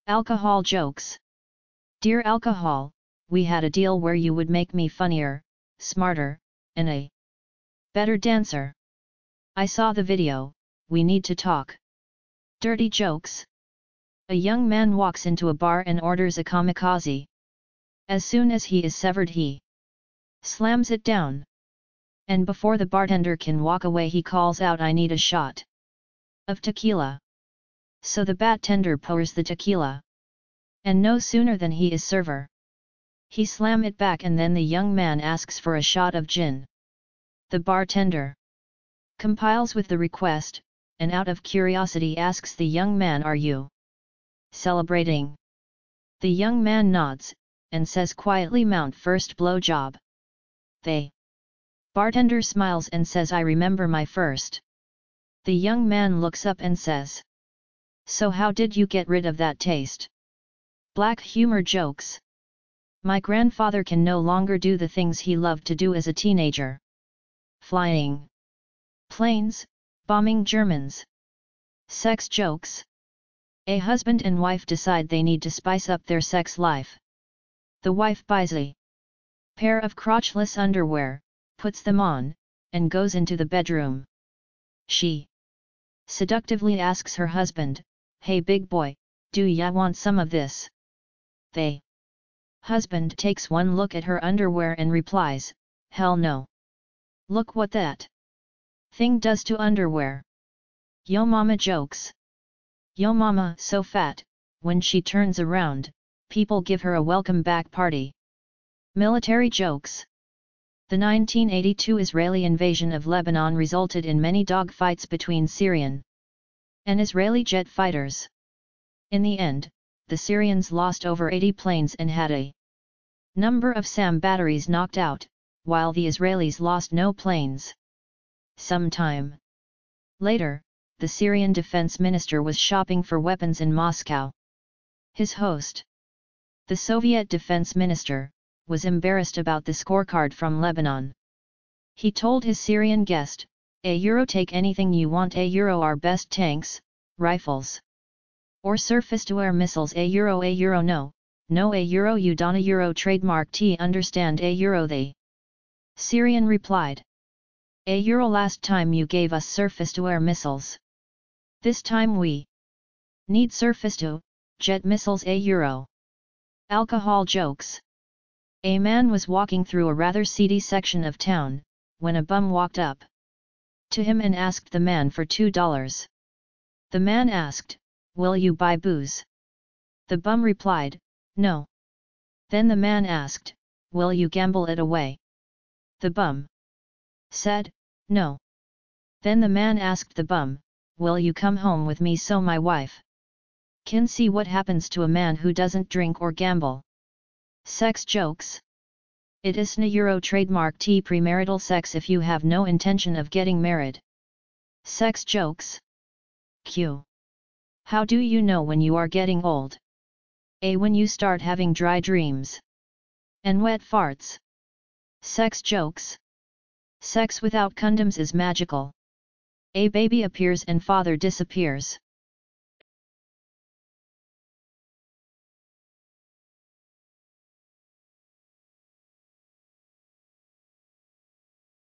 Alcohol jokes. Dear alcohol, we had a deal where you would make me funnier, smarter, and a better dancer. I saw the video, we need to talk. Dirty jokes. A young man walks into a bar and orders a kamikaze. As soon as he is severed he slams it down. And before the bartender can walk away he calls out, I need a shot of tequila. So the bartender pours the tequila. And no sooner than he is server, he slam it back and then the young man asks for a shot of gin. The bartender compiles with the request, and out of curiosity asks the young man, are you celebrating? The young man nods, and says quietly, Mount first blow job. The bartender smiles and says, I remember my first. The young man looks up and says, so how did you get rid of that taste? Black humor jokes. My grandfather can no longer do the things he loved to do as a teenager. Flying planes, bombing Germans. Sex jokes. A husband and wife decide they need to spice up their sex life. The wife buys a pair of crotchless underwear, puts them on, and goes into the bedroom. She seductively asks her husband, hey big boy, do ya want some of this? The husband takes one look at her underwear and replies, hell no. Look what that thing does to underwear. Yo mama jokes. Yo mama so fat, when she turns around, people give her a welcome back party. Military jokes. The 1982 Israeli invasion of Lebanon resulted in many dogfights between Syrian and Israeli jet fighters. In the end, the Syrians lost over 80 planes and had a number of SAM batteries knocked out, while the Israelis lost no planes. Sometime later, the Syrian defense minister was shopping for weapons in Moscow. His host, the Soviet defense minister, was embarrassed about the scorecard from Lebanon. He told his Syrian guest, €, take anything you want, €, our best tanks, rifles, or surface-to-air missiles, €, no, €, you don't €, trademark T understand €. The Syrian replied, €, last time you gave us surface-to-air missiles. This time we need surface-to-jet missiles, €. Alcohol jokes. A man was walking through a rather seedy section of town, when a bum walked up to him and asked the man for $2. The man asked, will you buy booze? The bum replied, no. Then the man asked, will you gamble it away? The bum said, no. Then the man asked the bum, will you come home with me so my wife can see what happens to a man who doesn't drink or gamble? Sex jokes. It is €, trademark T premarital sex if you have no intention of getting married. Sex jokes. Q. How do you know when you are getting old? A. When you start having dry dreams and wet farts. Sex jokes. Sex without condoms is magical. A baby appears and father disappears.